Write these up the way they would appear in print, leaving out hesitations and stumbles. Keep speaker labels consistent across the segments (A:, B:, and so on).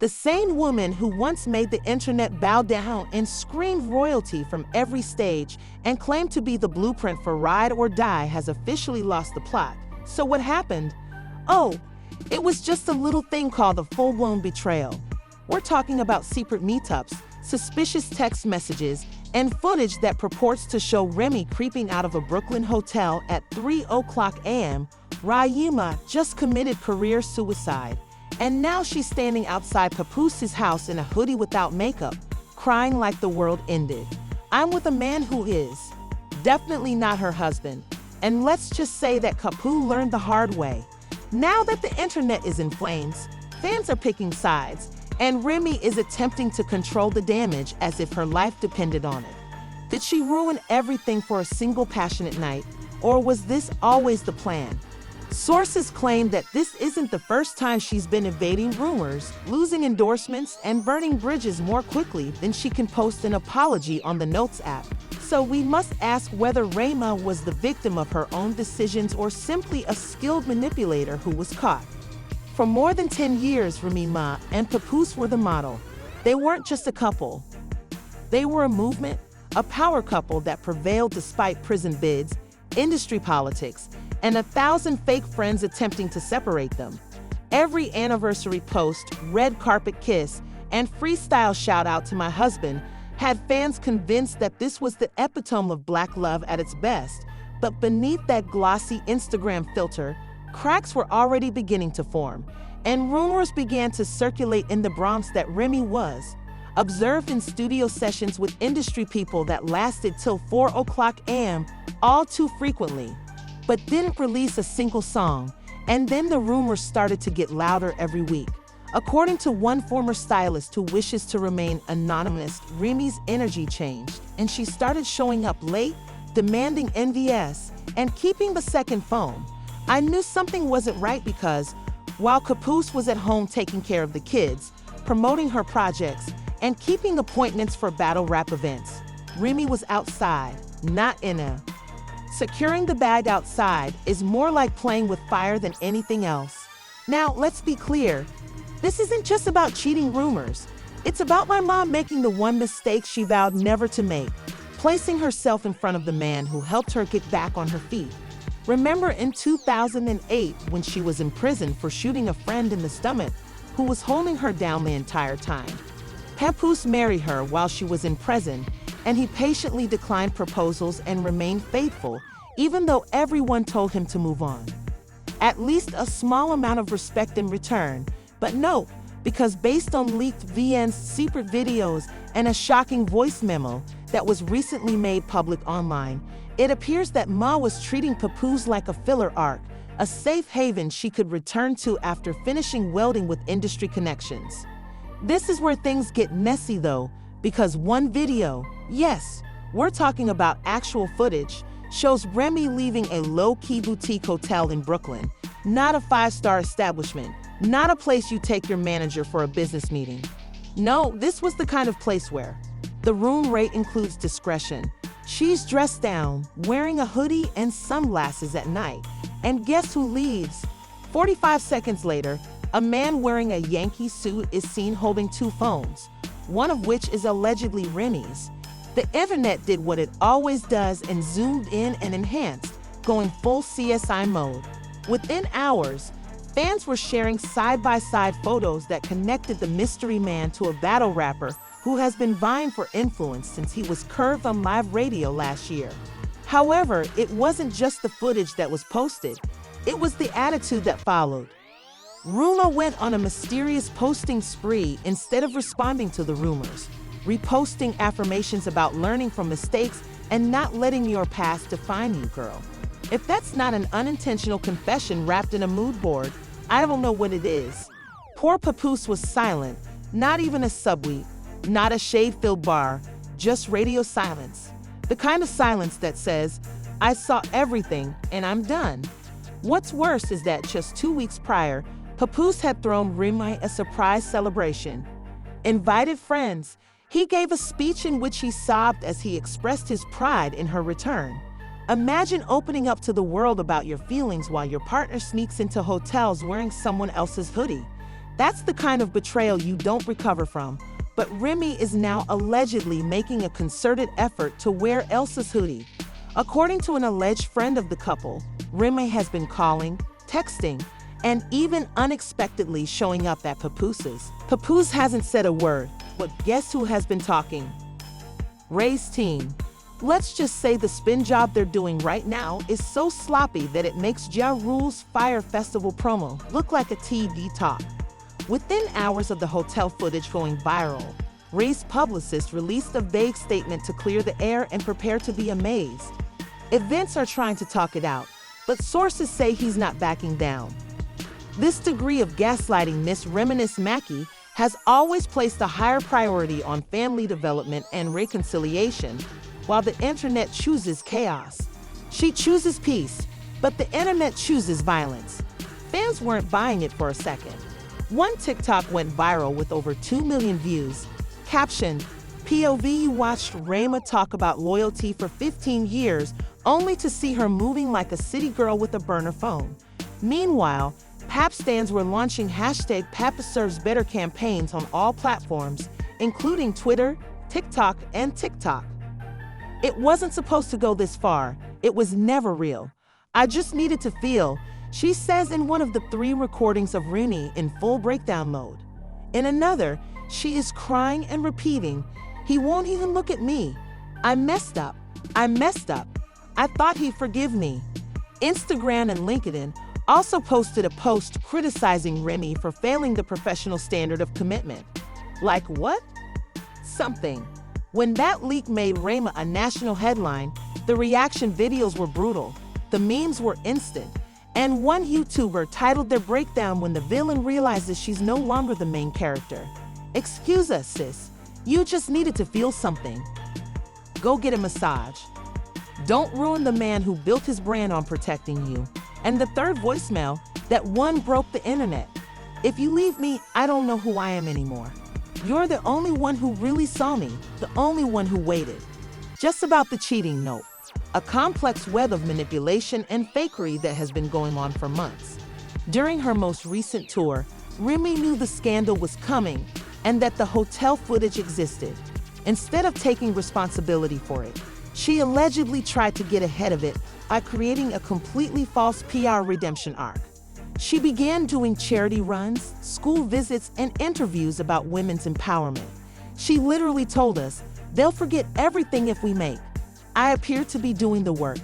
A: The same woman who once made the internet bow down and screamed royalty from every stage and claimed to be the blueprint for ride or die has officially lost the plot. So what happened? Oh, it was just a little thing called a full-blown betrayal. We're talking about secret meetups, suspicious text messages, and footage that purports to show Remy creeping out of a Brooklyn hotel at 3:00 a.m. Remy just committed career suicide, and now she's standing outside Papoose's house in a hoodie without makeup, crying like the world ended. I'm with a man who is definitely not her husband, and let's just say that Papoose learned the hard way. Now that the internet is in flames, fans are picking sides, and Remy is attempting to control the damage as if her life depended on it. Did she ruin everything for a single passionate night, or was this always the plan? Sources claim that this isn't the first time she's been evading rumors, losing endorsements, and burning bridges more quickly than she can post an apology on the Notes app. So we must ask whether Remy was the victim of her own decisions or simply a skilled manipulator who was caught. For more than 10 years, Remy and Papoose were the model. They weren't just a couple. They were a movement, a power couple that prevailed despite prison bids, industry politics, and 1,000 fake friends attempting to separate them. Every anniversary post, red carpet kiss, and freestyle shout out to my husband had fans convinced that this was the epitome of Black love at its best. But beneath that glossy Instagram filter, cracks were already beginning to form, and rumors began to circulate in the Bronx that Remy was observed in studio sessions with industry people that lasted till 4:00 a.m. all too frequently, but didn't release a single song. And then the rumors started to get louder every week. According to one former stylist who wishes to remain anonymous, Remy's energy changed, and she started showing up late, demanding NVS, and keeping the second phone. I knew something wasn't right because, while Papoose was at home taking care of the kids, promoting her projects, and keeping appointments for battle rap events, Remy was outside, not in a. Securing the bag outside is more like playing with fire than anything else. Now, let's be clear. This isn't just about cheating rumors. It's about my mom making the one mistake she vowed never to make, placing herself in front of the man who helped her get back on her feet. Remember in 2008 when she was in prison for shooting a friend in the stomach who was holding her down the entire time? Papoose married her while she was in prison, and he patiently declined proposals and remained faithful, even though everyone told him to move on. At least a small amount of respect in return, but no, because based on leaked VN's secret videos and a shocking voice memo that was recently made public online, it appears that Ma was treating Papoose like a filler arc, a safe haven she could return to after finishing welding with industry connections. This is where things get messy though, because one video, yes, we're talking about actual footage, shows Remy leaving a low-key boutique hotel in Brooklyn, not a five-star establishment, not a place you take your manager for a business meeting. No, this was the kind of place where the room rate includes discretion. She's dressed down, wearing a hoodie and sunglasses at night, and guess who leaves? 45 seconds later, a man wearing a Yankee suit is seen holding two phones, one of which is allegedly Remy's. The internet did what it always does and zoomed in and enhanced, going full CSI mode. Within hours, fans were sharing side-by-side photos that connected the mystery man to a battle rapper who has been vying for influence since he was curved on live radio last year. However, it wasn't just the footage that was posted, it was the attitude that followed. Remy went on a mysterious posting spree instead of responding to the rumors, reposting affirmations about learning from mistakes and not letting your past define you, girl. If that's not an unintentional confession wrapped in a mood board, I don't know what it is. Poor Papoose was silent, not even a subweep, not a shade-filled bar, just radio silence. The kind of silence that says, I saw everything and I'm done. What's worse is that just 2 weeks prior, Papoose had thrown Remy a surprise celebration. Invited friends, he gave a speech in which he sobbed as he expressed his pride in her return. Imagine opening up to the world about your feelings while your partner sneaks into hotels wearing someone else's hoodie. That's the kind of betrayal you don't recover from. But Remy is now allegedly making a concerted effort to wear Elsa's hoodie. According to an alleged friend of the couple, Remy has been calling, texting, and even unexpectedly showing up at Papoose's. Papoose hasn't said a word, but guess who has been talking? Ray's team. Let's just say the spin job they're doing right now is so sloppy that it makes Ja Rule's Fire Festival promo look like a TV talk. Within hours of the hotel footage going viral, Ray's publicist released a vague statement to clear the air and prepare to be amazed. Events are trying to talk it out, but sources say he's not backing down. This degree of gaslighting Miss Reminisce Mackey has always placed a higher priority on family development and reconciliation, while the internet chooses chaos. She chooses peace, but the internet chooses violence. Fans weren't buying it for a second. One TikTok went viral with over 2 million views. Captioned, POV, you watched Remy talk about loyalty for 15 years, only to see her moving like a city girl with a burner phone. Meanwhile, Pap stans were launching hashtag Pap Deserves Better campaigns on all platforms, including Twitter, TikTok, and TikTok. It wasn't supposed to go this far. It was never real. I just needed to feel, she says in one of the 3 recordings of Remy in full breakdown mode. In another, she is crying and repeating, he won't even look at me. I messed up. I messed up. I thought he'd forgive me. Instagram and LinkedIn also posted a post criticizing Remy for failing the professional standard of commitment. Like what? Something. When that leak made Remy a national headline, the reaction videos were brutal, the memes were instant, and one YouTuber titled their breakdown when the villain realizes she's no longer the main character. Excuse us, sis. You just needed to feel something. Go get a massage. Don't ruin the man who built his brand on protecting you. And the third voicemail, that one broke the internet. If you leave me, I don't know who I am anymore. You're the only one who really saw me, the only one who waited. Just about the cheating note, a complex web of manipulation and fakery that has been going on for months. During her most recent tour, Remy knew the scandal was coming and that the hotel footage existed. Instead of taking responsibility for it, she allegedly tried to get ahead of it by creating a completely false PR redemption arc. She began doing charity runs, school visits, and interviews about women's empowerment. She literally told us, they'll forget everything if we make. I appear to be doing the work.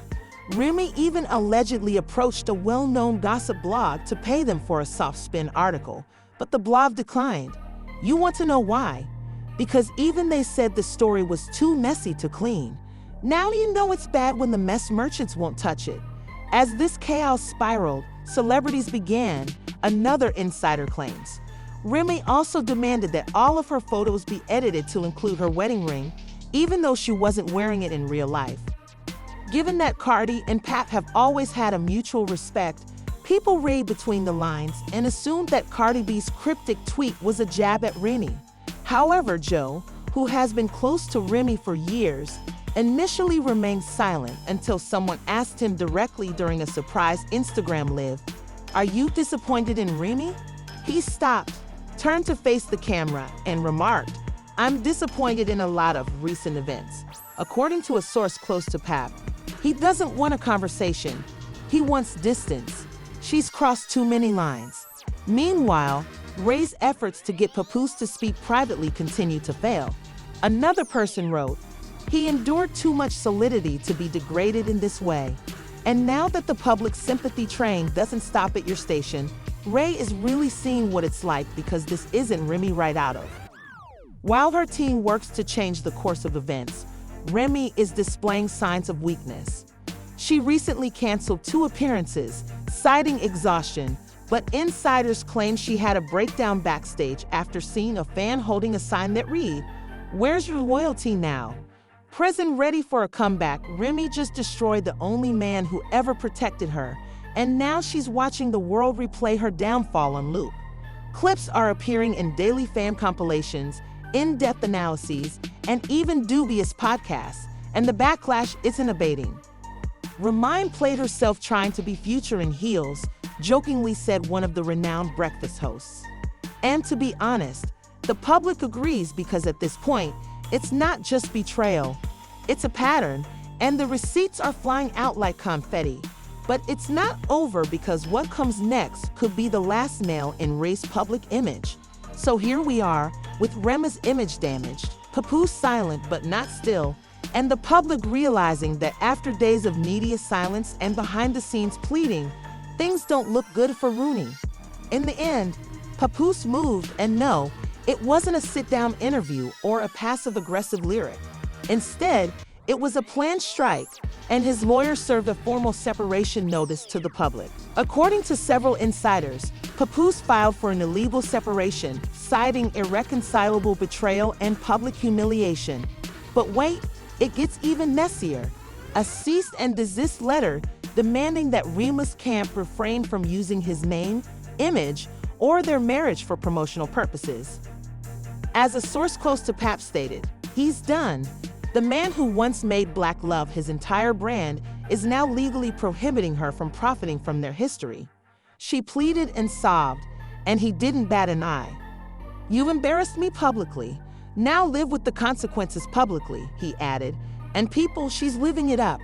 A: Remy even allegedly approached a well-known gossip blog to pay them for a soft spin article, but the blog declined. You want to know why? Because even they said the story was too messy to clean. Now you know it's bad when the mess merchants won't touch it. As this chaos spiraled, celebrities began, another insider claims. Remy also demanded that all of her photos be edited to include her wedding ring, even though she wasn't wearing it in real life. Given that Cardi and Pap have always had a mutual respect, people read between the lines and assumed that Cardi B's cryptic tweet was a jab at Remy. However, Joe, who has been close to Remy for years, initially remained silent until someone asked him directly during a surprise Instagram live, "Are you disappointed in Remy?" He stopped, turned to face the camera, and remarked, "I'm disappointed in a lot of recent events." According to a source close to Pap, he doesn't want a conversation. He wants distance. She's crossed too many lines. Meanwhile, Ray's efforts to get Papoose to speak privately continue to fail. Another person wrote, he endured too much solidity to be degraded in this way. And now that the public sympathy train doesn't stop at your station, Ray is really seeing what it's like because this isn't Remy right out of. While her team works to change the course of events, Remy is displaying signs of weakness. She recently canceled 2 appearances, citing exhaustion, but insiders claim she had a breakdown backstage after seeing a fan holding a sign that read, "Where's your loyalty now?" Present ready for a comeback, Remy just destroyed the only man who ever protected her, and now she's watching the world replay her downfall on loop. Clips are appearing in daily fan compilations, in-depth analyses, and even dubious podcasts, and the backlash isn't abating. Remy played herself trying to be Future in heels, jokingly said one of the renowned breakfast hosts. And to be honest, the public agrees because at this point, it's not just betrayal, it's a pattern, and the receipts are flying out like confetti. But it's not over because what comes next could be the last nail in Ray's public image. So here we are, with Remy's image damaged, Papoose silent but not still, and the public realizing that after days of media silence and behind-the-scenes pleading, things don't look good for Rooney. In the end, Papoose moved, and no, it wasn't a sit-down interview or a passive-aggressive lyric. Instead, it was a planned strike, and his lawyer served a formal separation notice to the public. According to several insiders, Papoose filed for an illegal separation, citing irreconcilable betrayal and public humiliation. But wait, it gets even messier. A cease and desist letter demanding that Remy's camp refrain from using his name, image, or their marriage for promotional purposes. As a source close to Pap stated, he's done. The man who once made Black love his entire brand is now legally prohibiting her from profiting from their history. She pleaded and sobbed, and he didn't bat an eye. "You've embarrassed me publicly. Now live with the consequences publicly," he added, and people, she's living it up.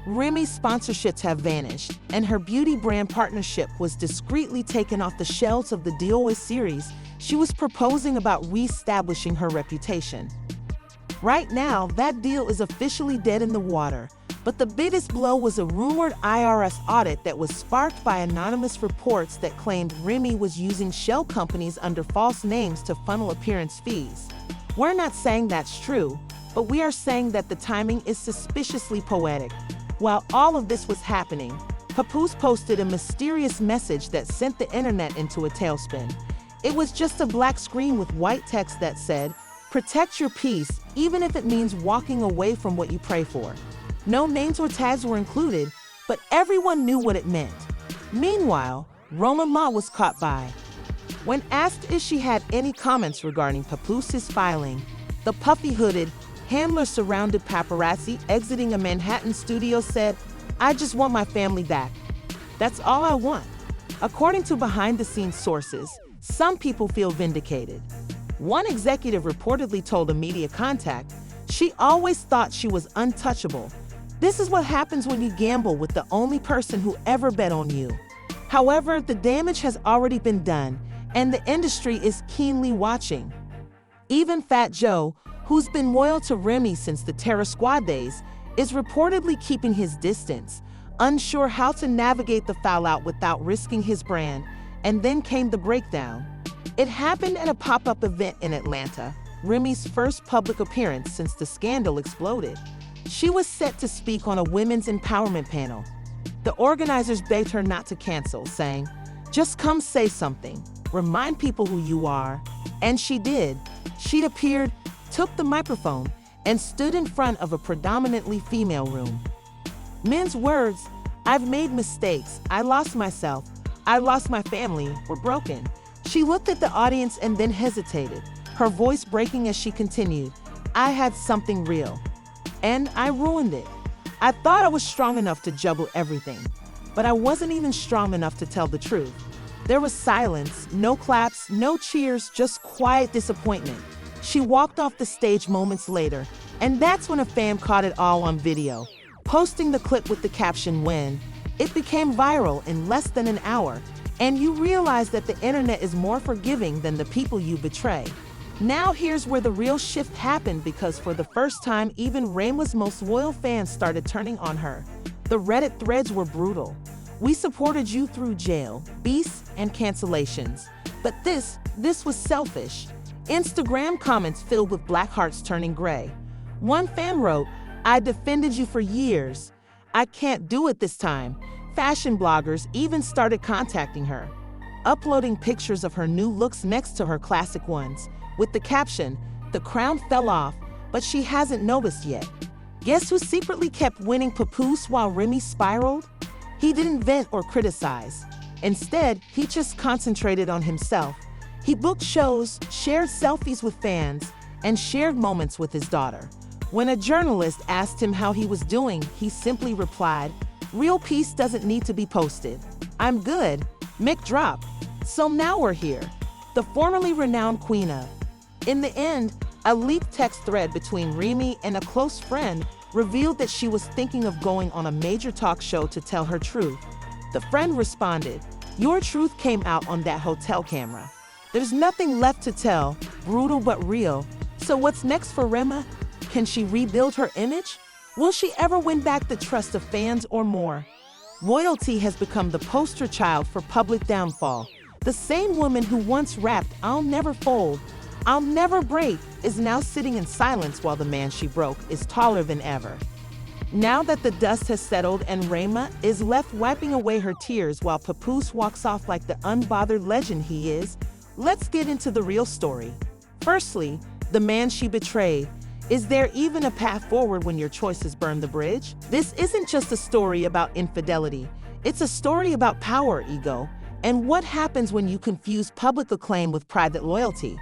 A: Remy's sponsorships have vanished, and her beauty brand partnership was discreetly taken off the shelves of the DOA series she was proposing about re-establishing her reputation. Right now, that deal is officially dead in the water, but the biggest blow was a rumored IRS audit that was sparked by anonymous reports that claimed Remy was using shell companies under false names to funnel appearance fees. We're not saying that's true, but we are saying that the timing is suspiciously poetic. While all of this was happening, Papoose posted a mysterious message that sent the internet into a tailspin. It was just a black screen with white text that said, "Protect your peace, even if it means walking away from what you pray for." No names or tags were included, but everyone knew what it meant. Meanwhile, Roma Ma was caught by. When asked if she had any comments regarding Papoose's filing, the puffy-hooded, handler-surrounded paparazzi exiting a Manhattan studio said, "I just want my family back. That's all I want." According to behind-the-scenes sources, some people feel vindicated. One executive reportedly told a media contact, "She always thought she was untouchable. This is what happens when you gamble with the only person who ever bet on you." However, the damage has already been done, and the industry is keenly watching. Even Fat Joe, who's been loyal to Remy since the Terror Squad days, is reportedly keeping his distance, unsure how to navigate the fallout without risking his brand. And then came the breakdown. It happened at a pop-up event in Atlanta, Remy's first public appearance since the scandal exploded. She was set to speak on a women's empowerment panel. The organizers begged her not to cancel, saying, "Just come say something, remind people who you are." And she did. She appeared, took the microphone, and stood in front of a predominantly female room. Men's words, "I've made mistakes, I lost myself, I lost my family," were broken. She looked at the audience and then hesitated, her voice breaking as she continued, "I had something real, and I ruined it. I thought I was strong enough to juggle everything, but I wasn't even strong enough to tell the truth." There was silence, no claps, no cheers, just quiet disappointment. She walked off the stage moments later, and that's when a fan caught it all on video, posting the clip with the caption, "When." It became viral in less than an hour, and you realize that the internet is more forgiving than the people you betray. Now here's where the real shift happened, because for the first time, even Remy's most loyal fans started turning on her. The Reddit threads were brutal. "We supported you through jail, beasts, and cancellations. But this was selfish." Instagram comments filled with black hearts turning gray. One fan wrote, "I defended you for years. I can't do it this time." Fashion bloggers even started contacting her, uploading pictures of her new looks next to her classic ones, with the caption, "The crown fell off, but she hasn't noticed yet." Guess who secretly kept winning Papoose while Remy spiraled? He didn't vent or criticize. Instead, he just concentrated on himself. He booked shows, shared selfies with fans, and shared moments with his daughter. When a journalist asked him how he was doing, he simply replied, "Real peace doesn't need to be posted. I'm good. Mic drop." So now we're here. the formerly renowned queen of. In the end, a leaked text thread between Remy and a close friend revealed that she was thinking of going on a major talk show to tell her truth. The friend responded, "Your truth came out on that hotel camera. There's nothing left to tell, brutal but real. So what's next for Remy? Can she rebuild her image? Will she ever win back the trust of fans or more?" Loyalty has become the poster child for public downfall. The same woman who once rapped, "I'll never fold, I'll never break," is now sitting in silence while the man she broke is taller than ever. Now that the dust has settled and Remy is left wiping away her tears while Papoose walks off like the unbothered legend he is, let's get into the real story. Firstly, the man she betrayed. Is there even a path forward when your choices burn the bridge? This isn't just a story about infidelity. It's a story about power, ego, and what happens when you confuse public acclaim with private loyalty.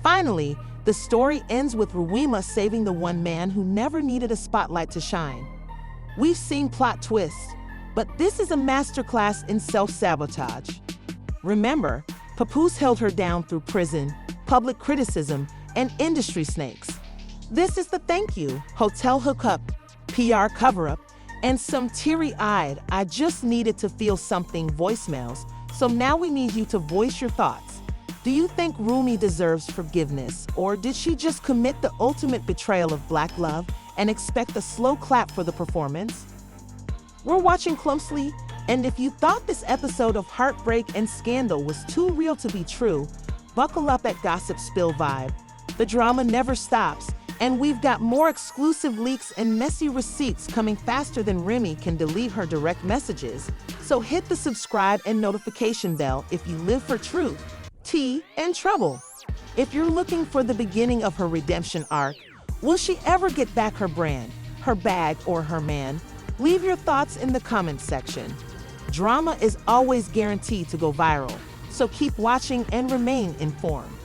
A: Finally, the story ends with Remy saving the one man who never needed a spotlight to shine. We've seen plot twists, but this is a masterclass in self-sabotage. Remember, Papoose held her down through prison, public criticism, and industry snakes. This is the thank you, hotel hookup, PR cover-up, and some teary-eyed, "I just needed to feel something" voicemails. So now we need you to voice your thoughts. Do you think Remy deserves forgiveness, or did she just commit the ultimate betrayal of black love and expect a slow clap for the performance? We're watching closely, and if you thought this episode of heartbreak and scandal was too real to be true, buckle up at Gossip Spill Vibe. The drama never stops, and we've got more exclusive leaks and messy receipts coming faster than Remy can delete her direct messages. So hit the subscribe and notification bell if you live for truth, tea, and trouble. If you're looking for the beginning of her redemption arc, will she ever get back her brand, her bag, or her man? Leave your thoughts in the comments section. Drama is always guaranteed to go viral, so keep watching and remain informed.